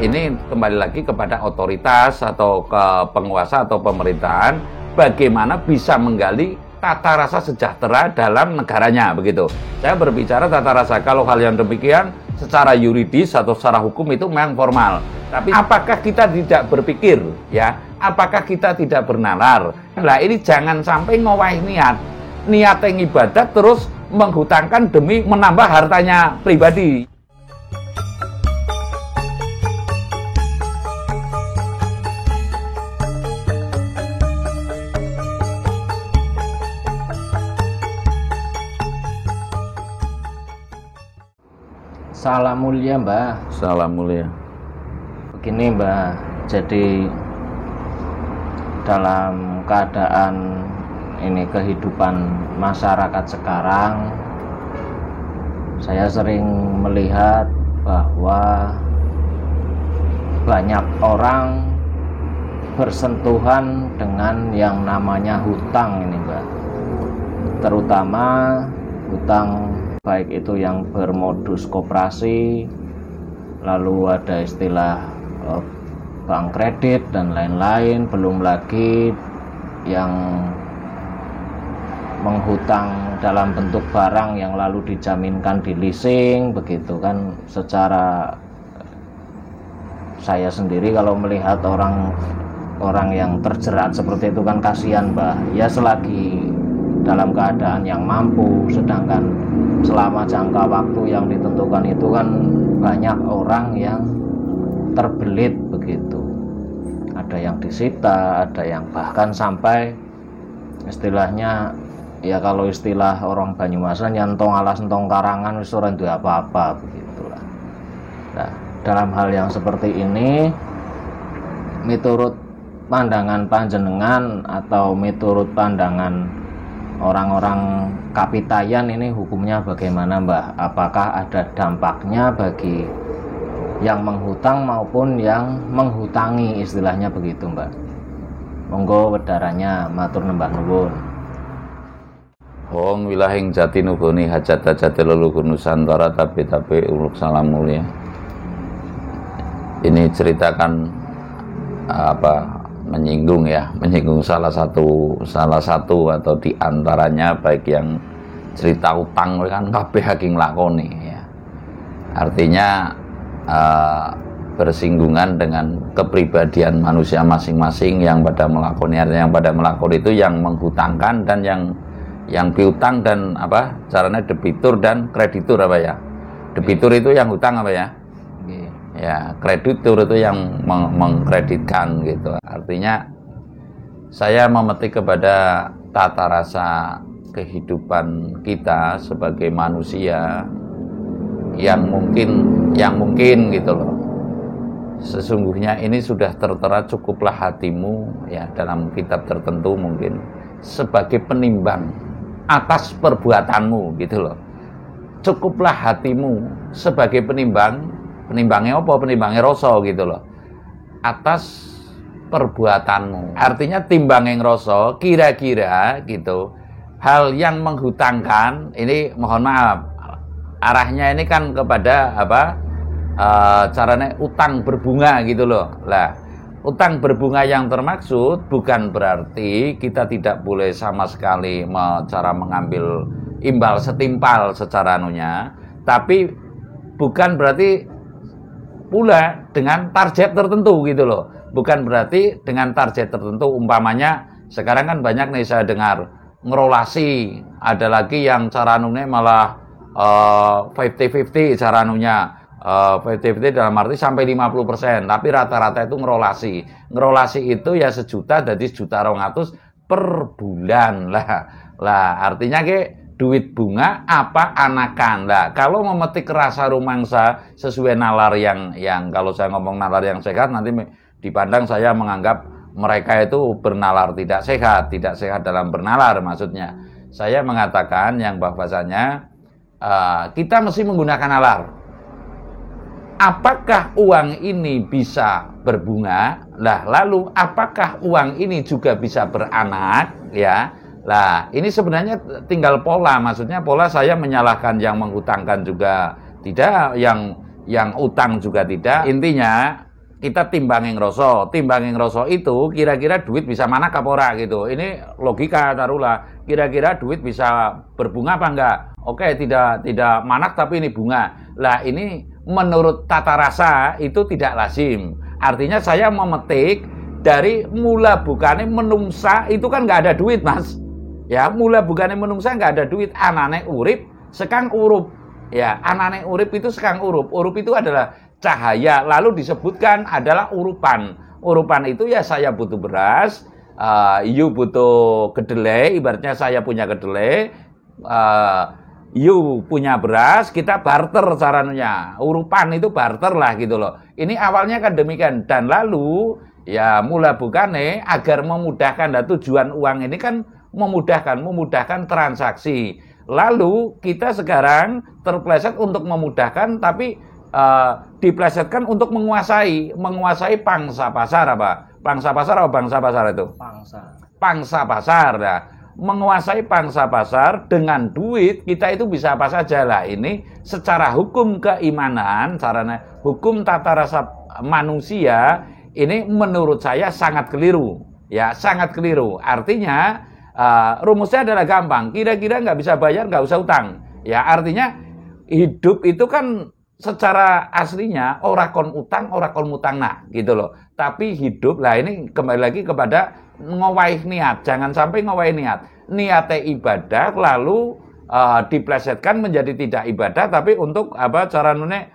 ini kembali lagi kepada otoritas atau ke penguasa atau pemerintahan, bagaimana bisa menggali tata rasa sejahtera dalam negaranya, begitu. Saya berbicara tata rasa, kalau hal yang demikian secara yuridis atau secara hukum itu memang formal. Tapi apakah kita tidak berpikir, ya? Apakah kita tidak bernalar? Nah, ini jangan sampai ngowahi niat yang ibadat terus menghutangkan demi menambah hartanya pribadi. Salam mulia, Mbah. Salam mulia. Begini, Mbah, jadi dalam keadaan ini kehidupan masyarakat sekarang, saya sering melihat bahwa banyak orang bersentuhan dengan yang namanya hutang ini, Mbah. Terutama hutang baik itu yang bermodus koperasi, lalu ada istilah bank kredit dan lain-lain, belum lagi yang menghutang dalam bentuk barang yang lalu dijaminkan di leasing, begitu kan. Secara saya sendiri kalau melihat orang yang terjerat seperti itu kan kasihan, Mbah. Ya selagi dalam keadaan yang mampu, sedangkan selama jangka waktu yang ditentukan itu kan banyak orang yang terbelit begitu. Ada yang disita, ada yang bahkan sampai istilahnya, ya kalau istilah orang Banyumasan, nyantong alas entong karangan wis ora duwe apa-apa begitulah. Nah, dalam hal yang seperti ini, miturut pandangan panjenengan atau miturut pandangan orang-orang kapitayan ini hukumnya bagaimana, Mbah? Apakah ada dampaknya bagi yang menghutang maupun yang menghutangi, istilahnya begitu, Mbah? Monggo wedarannya, matur nembah nuwun. Wong wilahing Jatinugoni hajat-hajate leluhur Nusantara tapi uluk salam mulia. Ini ceritakan menyinggung salah satu atau diantaranya, baik yang cerita utang kan kabeh haking lakoni, ya. Artinya bersinggungan dengan kepribadian manusia masing-masing yang pada melakoni. Artinya yang pada melakoni itu yang menghutangkan dan yang piutang, dan caranya debitur dan kreditur ya. Debitur itu yang hutang ya. Ya, kreditur itu yang mengkreditkan gitu. Artinya saya memetik kepada tata rasa kehidupan kita sebagai manusia yang mungkin gitu loh. Sesungguhnya ini sudah tertera, cukuplah hatimu, ya, dalam kitab tertentu mungkin sebagai penimbang atas perbuatanmu gitu loh. Cukuplah hatimu sebagai penimbangnya apa? Penimbangnya rasa gitu loh, atas perbuatanmu. Artinya timbang yang rasa, kira-kira gitu, hal yang menghutangkan ini, mohon maaf, arahnya ini kan kepada caranya utang berbunga gitu loh. Lah, utang berbunga yang termaksud bukan berarti kita tidak boleh sama sekali cara mengambil imbal setimpal secara tapi bukan berarti pula dengan target tertentu gitu loh. Bukan berarti dengan target tertentu. Umpamanya sekarang kan banyak nih saya dengar ngerolasi, ada lagi yang caranunya malah 50-50 caranunya. 50-50 dalam arti sampai 50%, tapi rata-rata itu ngerolasi itu ya 1 juta jadi 1.200.000 per bulan lah artinya duit bunga apa anakan lah. Kalau memetik rasa rumangsa sesuai nalar yang kalau saya ngomong nalar yang sehat, nanti dipandang saya menganggap mereka itu bernalar tidak sehat dalam bernalar. Maksudnya saya mengatakan yang bahwasanya kita mesti menggunakan nalar. Apakah uang ini bisa berbunga? Lalu apakah uang ini juga bisa beranak, ya? Lah, ini sebenarnya tinggal pola, maksudnya pola saya menyalahkan yang menghutangkan juga tidak, yang utang juga tidak. Intinya kita timbangin rasa itu kira-kira duit bisa mana kapora gitu. Ini logika taruhlah, kira-kira duit bisa berbunga apa enggak? Oke, tidak manak tapi ini bunga. Lah ini menurut tata rasa itu tidak lazim. Artinya saya memetik dari mula bukane menungsa itu kan nggak ada duit, Mas. Ya, mula bukane menungsa nggak ada duit. Anane urip sekang urup. Ya, anane urip itu sekang urup. Urup itu adalah cahaya, lalu disebutkan adalah urupan. Urupan itu ya saya butuh beras, you butuh kedelai, ibaratnya saya punya kedelai, you punya beras, kita barter caranya. Urupan itu barter lah gitu loh. Ini awalnya kan demikian. Dan lalu ya mula bukane agar memudahkan, dan tujuan uang ini kan memudahkan transaksi. Lalu kita sekarang terpleset untuk memudahkan, tapi diplesetkan untuk menguasai pangsa pasar apa? Pangsa pasar atau bangsa pasar itu? Pangsa pasar ya. Menguasai pangsa pasar dengan duit kita itu bisa apa saja lah. Ini secara hukum keimanan, caranya hukum tata rasa manusia ini menurut saya sangat keliru. Ya, sangat keliru. Artinya rumusnya adalah gampang. Kira-kira nggak bisa bayar, nggak usah utang. Ya, artinya hidup itu kan secara aslinya ora kon utang mutang gitu loh. Tapi hidup lah ini kembali lagi kepada ngowaih niat. Jangan sampai ngowaih niat. Niatnya ibadah lalu diplesetkan menjadi tidak ibadah, tapi untuk apa caranya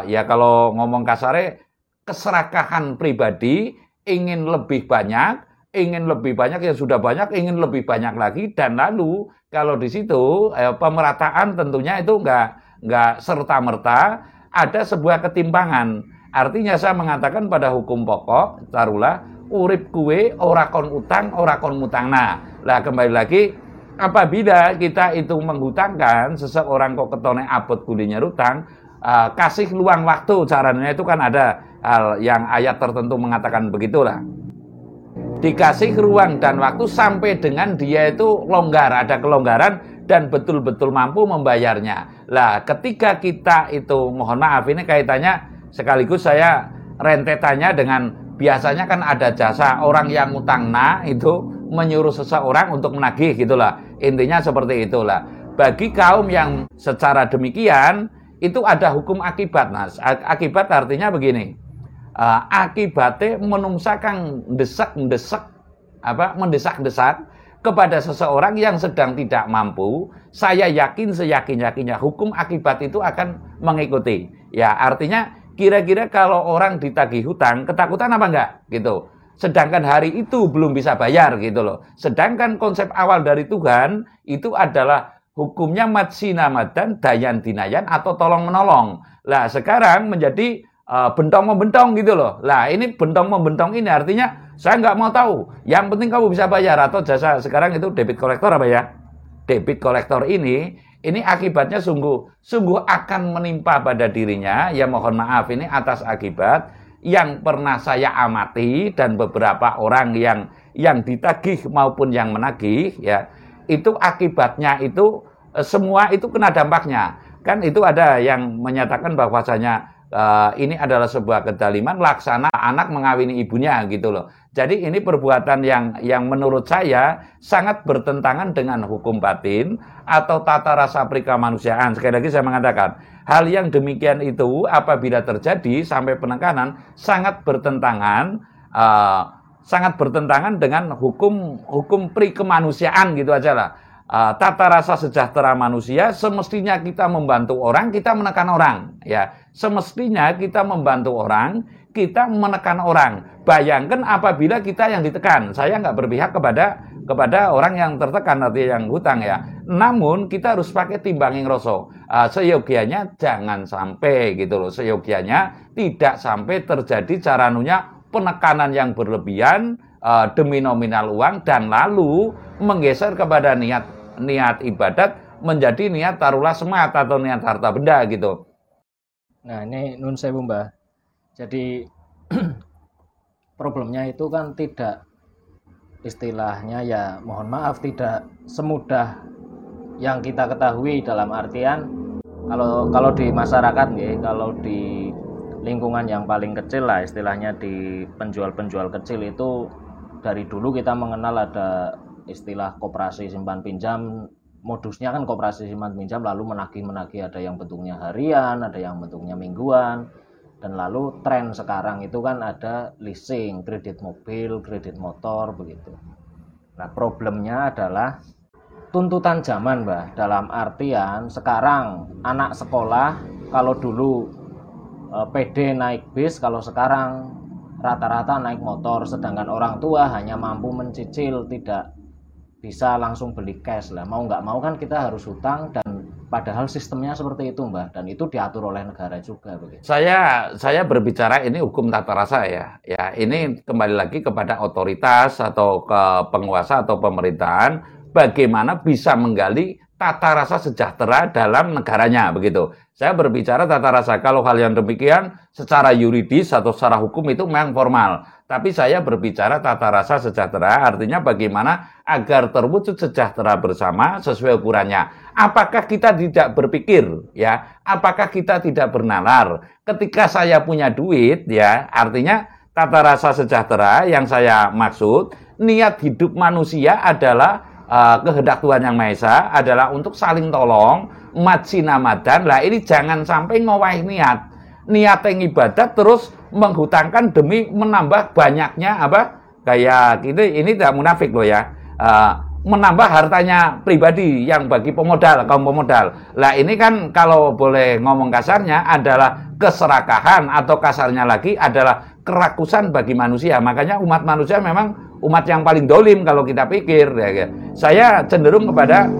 ya kalau ngomong kasare keserakahan pribadi, ingin lebih banyak ya sudah banyak, ingin lebih banyak lagi, dan lalu kalau di situ pemerataan tentunya itu enggak serta-merta ada sebuah ketimpangan. Artinya saya mengatakan pada hukum pokok, taruhlah urip kue ora kon utang, ora kon mutangna. Lah kembali lagi, apabila kita itu menghutangkan seseorang kok ketone abot kulinya utang, kasih luang waktu, caranya itu kan ada hal yang ayat tertentu mengatakan begitulah. Dikasih ruang dan waktu sampai dengan dia itu longgar, ada kelonggaran dan betul-betul mampu membayarnya. Lah, ketika kita itu, mohon maaf ini kaitannya sekaligus saya rentetannya dengan biasanya kan ada jasa orang yang utangna itu menyuruh seseorang untuk menagih gitulah. Intinya seperti itulah. Bagi kaum yang secara demikian itu ada hukum akibat, Mas. Akibat artinya begini. Akibatnya menungsa kang mendesak-desak kepada seseorang yang sedang tidak mampu, saya yakin seyakin-yakinnya hukum akibat itu akan mengikuti. Ya, artinya kira-kira kalau orang ditagih hutang, ketakutan apa enggak? Gitu. Sedangkan hari itu belum bisa bayar gitu loh. Sedangkan konsep awal dari Tuhan itu adalah hukumnya matsina madan, dayan dinayan atau tolong menolong. Lah sekarang menjadi bentong-membentong gitu loh. Lah ini bentong-membentong ini artinya saya nggak mau tahu. Yang penting kamu bisa bayar, atau jasa sekarang itu debit kolektor apa ya? Debit kolektor ini akibatnya sungguh akan menimpa pada dirinya. Ya mohon maaf ini atas akibat yang pernah saya amati dan beberapa orang yang ditagih maupun yang menagih ya. Itu akibatnya itu semua itu kena dampaknya. Kan itu ada yang menyatakan bahwasanya ini adalah sebuah kezaliman laksana anak mengawini ibunya gitu loh. Jadi ini perbuatan yang menurut saya sangat bertentangan dengan hukum batin atau tata rasa perikamanusiaan. Sekali lagi saya mengatakan, hal yang demikian itu apabila terjadi sampai penekanan sangat bertentangan dengan hukum perikemanusiaan gitu aja lah. Tata rasa sejahtera manusia semestinya kita membantu orang, kita menekan orang ya. Semestinya kita membantu orang, kita menekan orang. Bayangkan apabila kita yang ditekan. Saya nggak berpihak kepada orang yang tertekan, artinya yang hutang ya. Namun kita harus pakai timbanging rasa. Seyogianya jangan sampai gitu loh. Seyogianya tidak sampai terjadi caranunya penekanan yang berlebihan demi nominal uang dan lalu menggeser kepada niat ibadat menjadi niat taruhlah semat atau niat harta benda gitu. Nah ini nun sewu Mbah. Jadi problemnya itu kan tidak, istilahnya ya mohon maaf, tidak semudah yang kita ketahui, dalam artian kalau di masyarakat nih, kalau di lingkungan yang paling kecil lah istilahnya, di penjual-penjual kecil itu dari dulu kita mengenal ada istilah koperasi simpan pinjam. Modusnya kan koperasi simpan pinjam lalu menagih-menagih, ada yang bentuknya harian, ada yang bentuknya mingguan. Dan lalu tren sekarang itu kan ada leasing, kredit mobil, kredit motor begitu. Nah, problemnya adalah tuntutan zaman, Mbah. Dalam artian sekarang anak sekolah kalau dulu PD naik bis, kalau sekarang rata-rata naik motor, sedangkan orang tua hanya mampu mencicil, tidak bisa langsung beli cash lah. Mau nggak mau kan kita harus hutang, dan padahal sistemnya seperti itu, Mbah, dan itu diatur oleh negara juga begitu. Saya berbicara ini hukum tata rasa ya. Ya, ini kembali lagi kepada otoritas atau ke penguasa atau pemerintahan bagaimana bisa menggali tata rasa sejahtera dalam negaranya begitu. Saya berbicara tata rasa, kalau hal yang demikian secara yuridis atau secara hukum itu memang formal. Tapi saya berbicara tata rasa sejahtera, artinya bagaimana agar terwujud sejahtera bersama sesuai ukurannya. Apakah kita tidak berpikir, ya? Apakah kita tidak bernalar? Ketika saya punya duit, ya, artinya tata rasa sejahtera yang saya maksud, niat hidup manusia adalah kehendak Tuhan Yang Maha Esa adalah untuk saling tolong, majsinamadan. Lah ini jangan sampai ngowahi niat yang ibadat terus menghutangkan demi menambah banyaknya kayak gitu. Ini tidak munafik loh ya, menambah hartanya pribadi yang bagi pemodal, kaum pemodal. Lah ini kan kalau boleh ngomong kasarnya adalah keserakahan, atau kasarnya lagi adalah kerakusan bagi manusia. Makanya umat manusia memang umat yang paling dolim kalau kita pikir. Saya cenderung kepada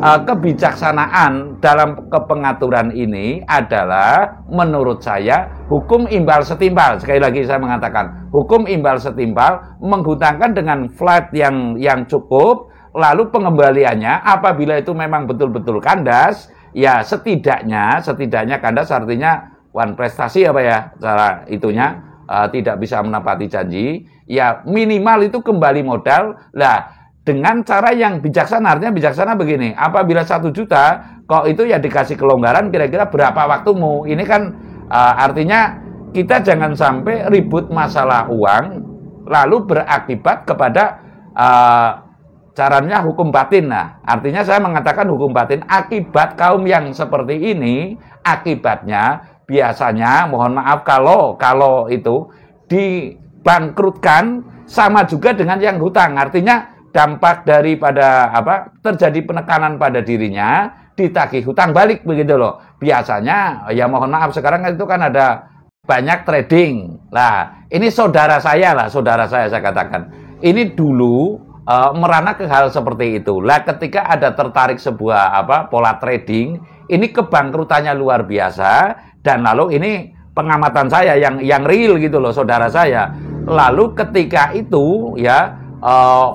kebijaksanaan dalam kepengaturan ini adalah menurut saya hukum imbal setimpal. Sekali lagi saya mengatakan hukum imbal setimpal, menghutangkan dengan flat yang cukup, lalu pengembaliannya apabila itu memang betul-betul kandas, ya setidaknya kandas artinya prestasi cara itunya tidak bisa menepati janji, ya minimal itu kembali modal. Lah dengan cara yang bijaksana, artinya bijaksana begini, apabila 1 juta kok itu ya dikasih kelonggaran kira-kira berapa waktumu. Ini kan artinya kita jangan sampai ribut masalah uang lalu berakibat kepada caranya hukum batin. Nah, artinya saya mengatakan hukum batin akibat kaum yang seperti ini, akibatnya biasanya mohon maaf kalau itu dibangkrutkan sama juga dengan yang hutang. Artinya dampak daripada terjadi penekanan pada dirinya, ditagih hutang balik begitu loh. Biasanya ya mohon maaf sekarang itu kan ada banyak trading. Lah, ini saudara saya katakan. Ini dulu merana ke hal seperti itu. Lah ketika ada tertarik sebuah pola trading, ini kebangkrutannya luar biasa. Dan lalu ini pengamatan saya yang real gitu loh, saudara saya. Lalu ketika itu ya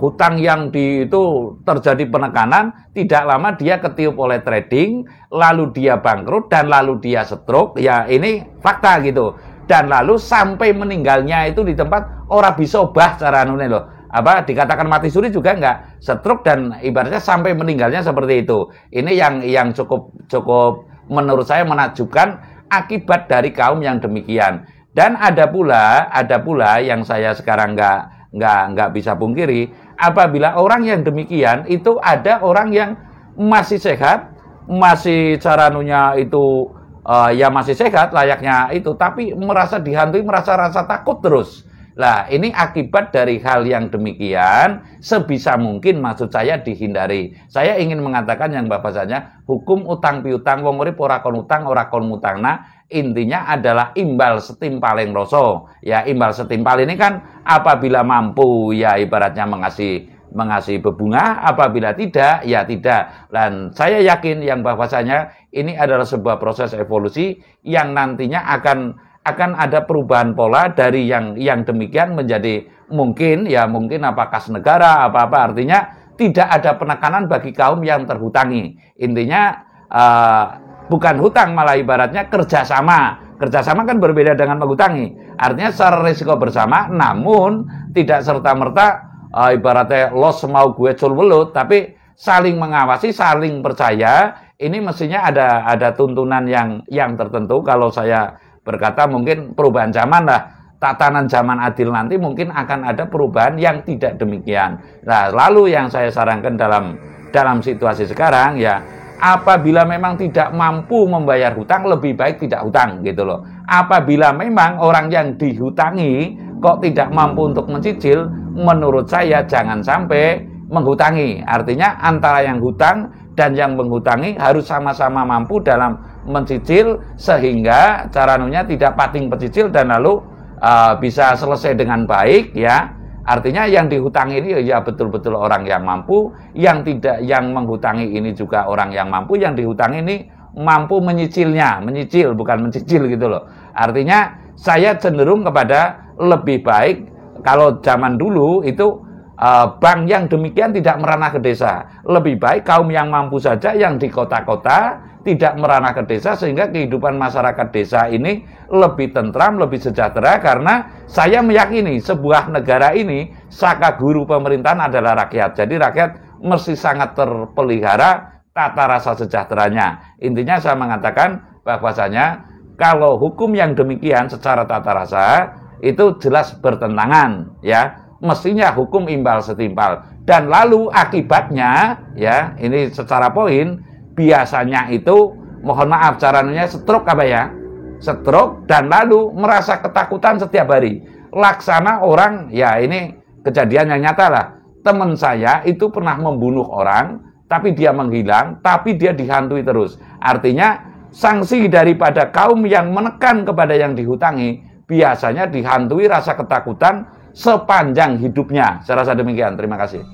hutang yang itu terjadi penekanan, tidak lama dia ketiup oleh trading, lalu dia bangkrut dan lalu dia stroke. Ya ini fakta gitu. Dan lalu sampai meninggalnya itu di tempat ora bisa obah cara nune loh. Dikatakan mati suri juga enggak, stroke dan ibaratnya sampai meninggalnya seperti itu. Ini yang cukup menurut saya menakjubkan akibat dari kaum yang demikian. Dan ada pula yang saya sekarang nggak bisa pungkiri, apabila orang yang demikian itu ada orang yang masih sehat, masih caranunya itu ya masih sehat layaknya itu, tapi merasa dihantui, merasa takut terus. Lah ini akibat dari hal yang demikian sebisa mungkin maksud saya dihindari. Saya ingin mengatakan yang bahasanya hukum utang piutang wong urip ora kon utang ora kon mutangna, intinya adalah imbal setimpaling rasa. Ya imbal setimpal ini kan apabila mampu ya ibaratnya mengasih bebunga, apabila tidak ya tidak. Dan saya yakin yang bahwasanya ini adalah sebuah proses evolusi yang nantinya akan ada perubahan pola dari yang demikian menjadi mungkin kas negara artinya tidak ada penekanan bagi kaum yang terhutangi. Intinya bukan hutang, malah ibaratnya kerjasama kan berbeda dengan menghutangi, artinya secara risiko bersama, namun tidak serta-merta ibaratnya los mau gue cul welut, tapi saling mengawasi, saling percaya. Ini mestinya ada tuntunan yang tertentu. Kalau saya berkata mungkin perubahan zaman lah, tatanan zaman adil nanti mungkin akan ada perubahan yang tidak demikian. Nah, lalu yang saya sarankan dalam situasi sekarang ya, apabila memang tidak mampu membayar hutang, lebih baik tidak hutang gitu loh. Apabila memang orang yang dihutangi kok tidak mampu untuk mencicil, menurut saya jangan sampai menghutangi. Artinya antara yang hutang dan yang menghutangi harus sama-sama mampu dalam mencicil, sehingga caranunya tidak pating pecicil dan lalu bisa selesai dengan baik ya. Artinya yang dihutangi ini ya betul-betul orang yang mampu, yang menghutangi ini juga orang yang mampu, yang dihutangi ini mampu menyicilnya, menyicil bukan mencicil gitu loh. Artinya saya cenderung kepada lebih baik kalau zaman dulu itu bank yang demikian tidak merana ke desa. Lebih baik kaum yang mampu saja yang di kota-kota tidak merana ke desa, sehingga kehidupan masyarakat desa ini lebih tentram, lebih sejahtera. Karena saya meyakini sebuah negara ini saka guru pemerintahan adalah rakyat. Jadi rakyat mesti sangat terpelihara tata rasa sejahteranya. Intinya saya mengatakan bahwasanya kalau hukum yang demikian secara tata rasa itu jelas bertentangan ya. Mestinya hukum imbal setimpal. Dan lalu akibatnya ya, ini secara poin, biasanya itu mohon maaf caranya stroke apa ya? Stroke dan lalu merasa ketakutan setiap hari. Laksana orang, ya ini kejadian yang nyata lah. Teman saya itu pernah membunuh orang, tapi dia menghilang, tapi dia dihantui terus. Artinya sanksi daripada kaum yang menekan kepada yang dihutangi, biasanya dihantui rasa ketakutan sepanjang hidupnya. Saya rasa demikian. Terima kasih.